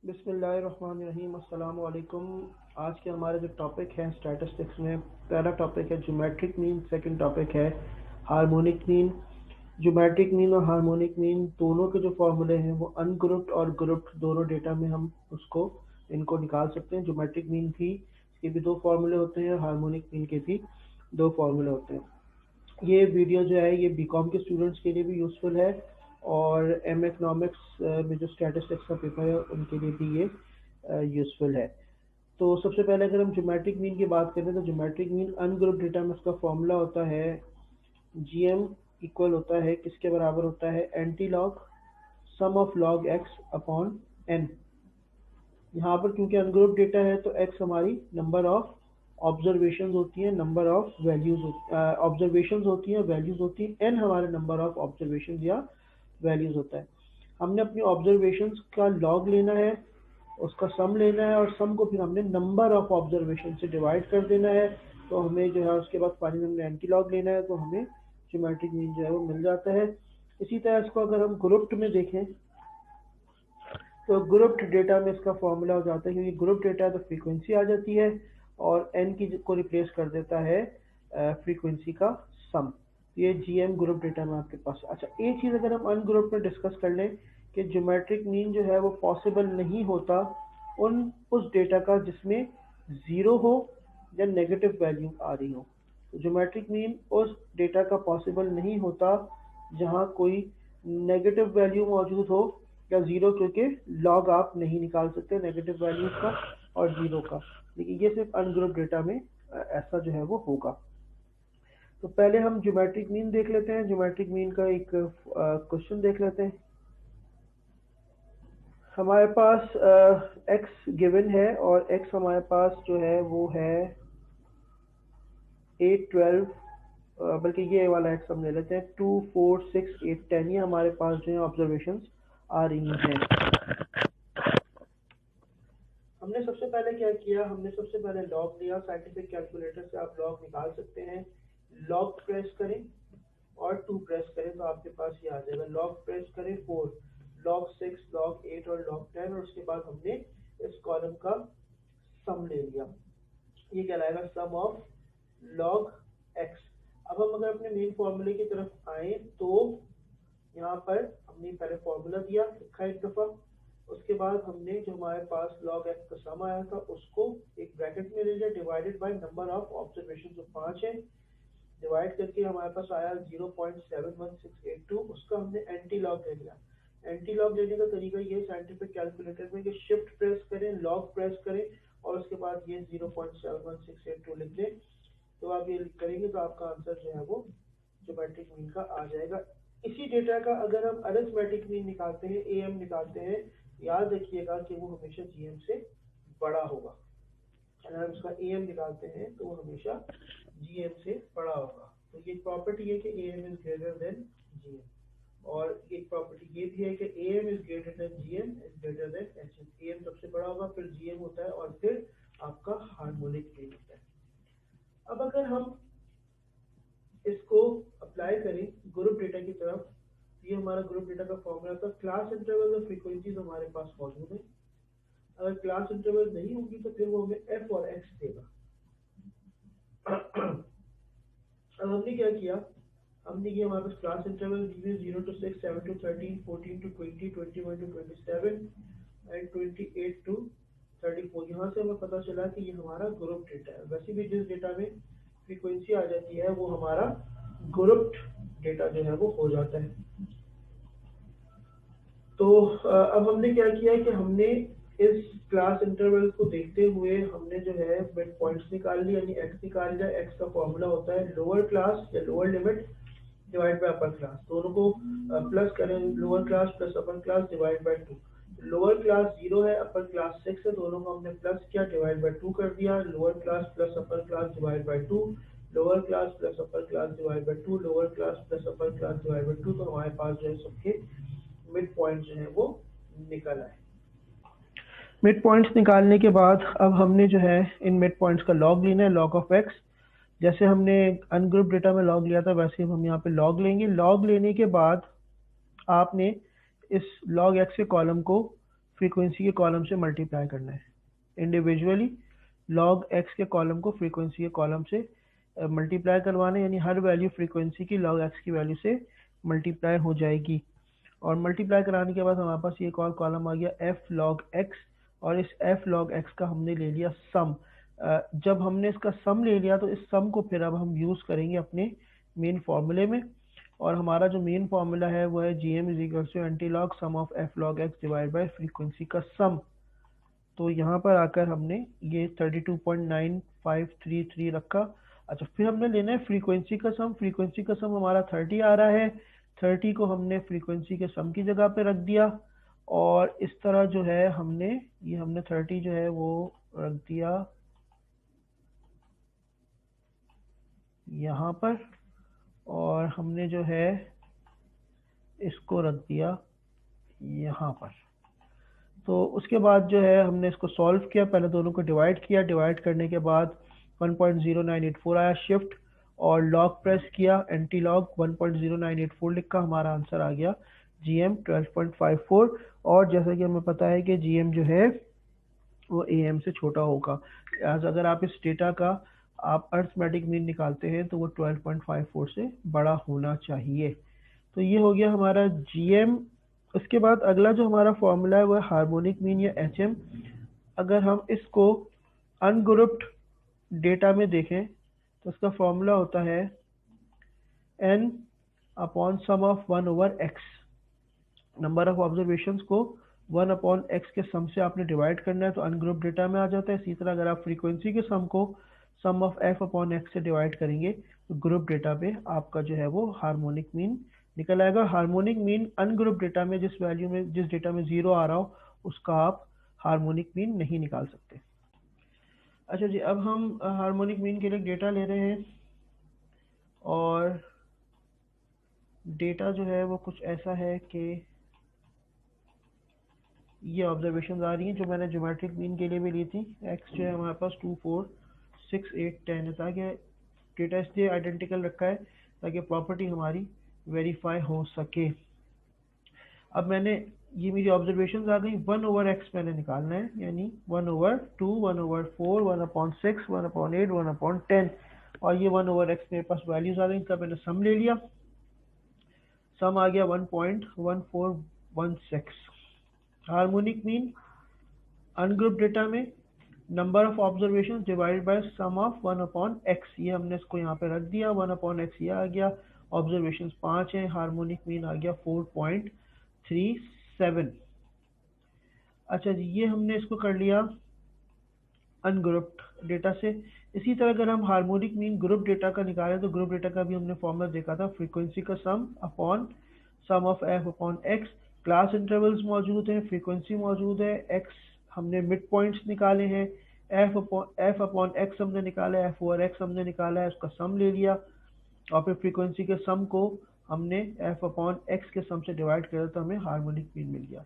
बिस्मिल्लाहिर्रहमानिर्रहीम अस्सलाम वालेकुम। आज के हमारे जो टॉपिक है स्टैटिस्टिक्स में, पहला टॉपिक है ज्योमेट्रिक मीन, सेकंड टॉपिक है हार्मोनिक मीन। ज्योमेट्रिक मीन और हार्मोनिक मीन दोनों के जो फॉर्मूले हैं वो अनग्रुप्ड और ग्रुप्ड दोनों डेटा में हम इनको निकाल सकते हैं। ज्योमेट्रिक मीन के भी दो फॉर्मूले होते हैं, हार्मोनिक मीन के भी दो फॉर्मूले होते हैं। ये वीडियो जो है ये बीकॉम के स्टूडेंट्स के लिए भी यूज़फुल है और एम इकोनॉमिक्स में जो स्टैटिस्टिक्स का पेपर है उनके लिए भी ये यूज़फुल है। तो सबसे पहले अगर हम ज्योमेट्रिक मीन की बात करें तो ज्योमेट्रिक मीन अनग्रुप डेटा में उसका फॉर्मूला होता है जीएम इक्वल होता है किसके बराबर होता है, anti log sum of log x upon n. यहाँ पर क्योंकि अनग्रुप डेटा है तो एक्स हमारी नंबर ऑफ ऑब्जर्वेशंस होती है, नंबर ऑफ वैल्यूज ऑब्जर्वेशंस होती हैं, वैल्यूज होती हैं, एन हमारे नंबर ऑफ ऑब्जर्वेशंस या वैल्यूज होता है। हमने अपनी ऑब्जर्वेशंस का लॉग लेना है, उसका सम लेना है और सम को फिर हमने नंबर ऑफ ऑब्जर्वेशन से डिवाइड कर देना है। तो हमें जो है उसके बाद फाइनल हमने एंटी लॉग लेना है तो हमें ज्योमेट्रिक मीन जो है वो मिल जाता है। इसी तरह इसको अगर हम ग्रुप्ड में देखें तो ग्रुप्ड डेटा में इसका फॉर्मूला हो जाता है, क्योंकि ग्रुप डेटा है तो फ्रीक्वेंसी आ जाती है और एन की को रिप्लेस कर देता है फ्रीक्वेंसी का सम। ये जीएम ग्रुप डेटा में आपके पास। अच्छा, एक चीज़ अगर हम अनग्रुप में डिस्कस कर लें कि ज्योमेट्रिक मीन जो है वो पॉसिबल नहीं होता उस डेटा का जिसमें ज़ीरो हो या नेगेटिव वैल्यू आ रही हो। तो ज्योमेट्रिक मीन उस डेटा का पॉसिबल नहीं होता जहाँ कोई नेगेटिव वैल्यू मौजूद हो या ज़ीरो, क्योंकि लॉग आप नहीं निकाल सकते नेगेटिव वैल्यूज़ का और ज़ीरो का। लेकिन ये सिर्फ अनग्रुप डेटा में ऐसा जो है वो होगा। तो पहले हम ज्योमेट्रिक मीन देख लेते हैं। ज्योमेट्रिक मीन का एक क्वेश्चन देख लेते हैं। हमारे पास एक्स गिवन है और एक्स हमारे पास जो है वो है 8 12, बल्कि ये वाला एक्स हम ले लेते हैं 2 4 6 8 10। ये हमारे पास जो है ऑब्जर्वेशंस आ रही हैं। हमने सबसे पहले क्या किया, हमने सबसे पहले लॉग लिया। साइंटिफिक कैलकुलेटर से आप लॉग निकाल सकते हैं। लॉग प्रेस करें और 2 प्रेस करें तो आपके पास ये आ जाएगा। लॉग प्रेस करें 4, लॉग 6, लॉग 8 और लॉग 10 और उसके बाद हमने इस कॉलम का सम ले लिया। ये कहलाएगा सम ऑफ लॉग एक्स। अब हम अगर अपने मेन फॉर्मूले की तरफ आए तो यहाँ पर हमने पहले फॉर्मूला दिया, लिखा एक दफ़ा। उसके बाद हमने जो हमारे पास लॉग एक्स का सम आया था उसको एक ब्रैकेट में ले लिया, divided by number of observation जो 5 है, डिवाइड करके हमारे पास आया 0.71682। उसका हमने एंटी लॉग ले लिया। एंटी लॉग लेने का तरीका ये साइंटिफिक कैलकुलेटर में कि शिफ्ट प्रेस करें, लॉग प्रेस करें और उसके बाद ये 0.71682 लिख दें। तो आप ये करेंगे तो आपका आंसर जो है वो ज्योमेट्रिक मीन का आ जाएगा। इसी डेटा का अगर हम अरिथमेटिक मीन निकालते हैं, एएम निकालते हैं, याद रखिएगा कि वो हमेशा जीएम से बड़ा होगा। अगर हम इसका एएम निकालते हैं तो वो हमेशा जीएम से बड़ा होगा। तो ये प्रॉपर्टी है कि am is greater than GM, और एक प्रॉपर्टी ये भी है कि am is greater than GM is greater than HM. Am सबसे बड़ा होगा, फिर जीएम होता है और फिर आपका हार्मोनिक मीन होता है। अब अगर हम इसको अप्लाई करें ग्रुप डेटा की तरफ, ये हमारा ग्रुप डेटा का फॉर्मूला था। क्लास इंटरवल और फ्रीक्वेंसीज हमारे पास मौजूद है। अगर क्लास इंटरवल नहीं होगी तो फिर वो हमें एफ और एक्स देगा। अब हमने क्या किया, हमने ये हमारे पास class interval 0 to 6, 7 to 13, 14 to 20, 21 to 27 and 28 to 34। यहाँ से हमें पता चला कि ये हमारा ग्रुप डेटा है। वैसे भी जिस डेटा में फ्रीक्वेंसी आ जाती है वो हमारा ग्रुप्ड डेटा जो है वो हो जाता है। तो अब हमने क्या किया कि हमने इस क्लास इंटरवल को देखते हुए हमने जो है मिड पॉइंट्स निकाल लिया, यानी एक्स निकाल लिया। एक्स का फॉर्मूला होता है लोअर क्लास या lower limit divide by upper class. दोनों को प्लस करें, lower class plus upper class divide by 2। Lower class 0 है, अपर क्लास 6 है, दोनों को हमने प्लस किया, डिवाइड बाय 2 कर दिया। Lower class plus upper class divide by 2, lower class plus upper class divide by 2, lower class plus upper class divide by 2। तो हमारे पास जो है सबके मिड पॉइंट जो है वो निकल आए। मिड पॉइंट्स निकालने के बाद अब हमने जो है इन मिड पॉइंट्स का लॉग लेना है, लॉग ऑफ एक्स। जैसे हमने अनग्रुप डेटा में लॉग लिया था वैसे हम यहाँ पे लॉग लेंगे। लॉग लेने के बाद आपने इस लॉग एक्स के कॉलम को फ्रीक्वेंसी के कॉलम से मल्टीप्लाई करना है। इंडिविजुअली लॉग एक्स के कॉलम को फ्रीक्वेंसी के कॉलम से मल्टीप्लाई करवाना है, यानी हर वैल्यू फ्रीक्वेंसी की लॉग एक्स की वैल्यू से मल्टीप्लाई हो जाएगी। और मल्टीप्लाई कराने के बाद हमारे पास ये एक और कॉलम आ गया एफ लॉग एक्स, और इस एफ लॉग एक्स का हमने ले लिया सम। जब हमने इसका सम ले लिया तो इस सम को फिर अब हम यूज़ करेंगे अपने मेन फार्मूले में, और हमारा जो मेन फार्मूला है वो है G M is equal to anti log sum of f log x divide by frequency का सम। तो यहाँ पर आकर हमने ये 32.9533 रखा। अच्छा, फिर हमने लेना है फ्रीक्वेंसी का सम। फ्रीक्वेंसी का सम हमारा 30 आ रहा है, 30 को हमने फ्रीक्वेंसी के सम की जगह पे रख दिया, और इस तरह जो है हमने 30 जो है वो रख दिया यहाँ पर, और हमने जो है इसको रख दिया यहाँ पर। तो उसके बाद जो है हमने इसको सॉल्व किया, पहले दोनों को डिवाइड किया, डिवाइड करने के बाद 1.0984 आया शिफ्ट, और लॉग प्रेस किया, एंटी लॉग 1.0984 लिखा, हमारा आंसर आ गया GM 12.54। और जैसा कि हमें पता है कि GM जो है वो AM से छोटा होगा, अगर आप इस डेटा का आप अर्थमेटिक मीन निकालते हैं तो वो 12.54 से बड़ा होना चाहिए। तो ये हो गया हमारा GM। उसके बाद अगला जो हमारा फॉर्मूला है वो है हार्मोनिक मीन या HM। अगर हम इसको अनग्रुप्ड डेटा में देखें तो इसका फॉर्मूला होता है n upon sum of 1/x। Number of observations को 1/x के सम से आपने डिवाइड करना है तो अनग्रुप डेटा में आ जाता है। इसी तरह अगर आप फ्रीक्वेंसी के सम को सम ऑफ f/x से डिवाइड करेंगे तो ग्रुप डेटा पे आपका जो है वो हार्मोनिक मीन निकल आएगा। हार्मोनिक मीन अनग्रुप डेटा में जिस डेटा में 0 आ रहा हो उसका आप हार्मोनिक मीन नहीं निकाल सकते। अच्छा जी, अब हम हार्मोनिक मीन के लिए डेटा ले रहे हैं, और डेटा जो है वो कुछ ऐसा है कि ये ऑब्जर्वेशन आ रही हैं जो मैंने ज्योमेट्रिक मीन के लिए भी ली थी। एक्स जो है हमारे पास 2, 4, 6, 8, 10 है, ताकि डेटा इसलिए आइडेंटिकल रखा है ताकि प्रॉपर्टी हमारी वेरीफाई हो सके। अब मैंने ये मेरी ऑब्जर्वेशन आ गई, 1/x मैंने निकालना है, यानी 1/2, 1/4, 1/6, 1/8, 1/10, और ये 1/x मेरे पास वैल्यूज आ गई। इनका मैंने सम ले लिया, सम आ गया 1.1416। हार्मोनिक मीन अनग्रुप डेटा में number of observation divided by sum of 1/x, ये हमने इसको यहाँ पे रख दिया, 1/x ये आ गया। ऑब्जर्वेशन 5 है, हार्मोनिक मीन आ गया 4.37। अच्छा जी, ये हमने इसको कर लिया अनग्रुप्ड डेटा से। इसी तरह अगर हम हार्मोनिक मीन ग्रुप डेटा का निकालें तो ग्रुप डेटा का भी हमने फॉर्मूला देखा था, फ्रीक्वेंसी का sum upon sum of f/x। Class intervals मौजूद हैं, फ्रीक्वेंसी मौजूद है, x हमने मिड पॉइंट्स निकाले हैं, f/x हमने निकाला है, f/x हमने निकाला है, उसका सम ले लिया, और फिर फ्रीक्वेंसी के सम को हमने f/x के सम से डिवाइड किया तो हमें हार्मोनिक मीन मिल गया।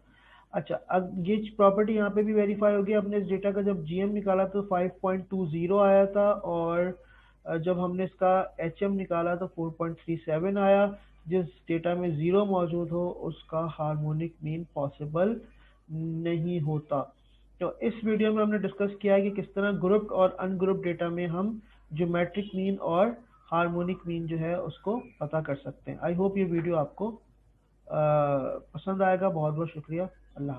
अच्छा, अब ये प्रॉपर्टी यहाँ पे भी वेरीफाई हो गई। हमने इस डेटा का जब GM निकाला तो 5.20 आया था, और जब हमने इसका HM निकाला तो 4.37 आया। जिस डेटा में 0 मौजूद हो उसका हार्मोनिक मीन पॉसिबल नहीं होता। तो इस वीडियो में हमने डिस्कस किया है कि किस तरह ग्रुप और अनग्रुप डेटा में हम ज्योमेट्रिक मीन और हार्मोनिक मीन जो है उसको पता कर सकते हैं। आई होप ये वीडियो आपको पसंद आएगा। बहुत बहुत शुक्रिया। अल्लाह।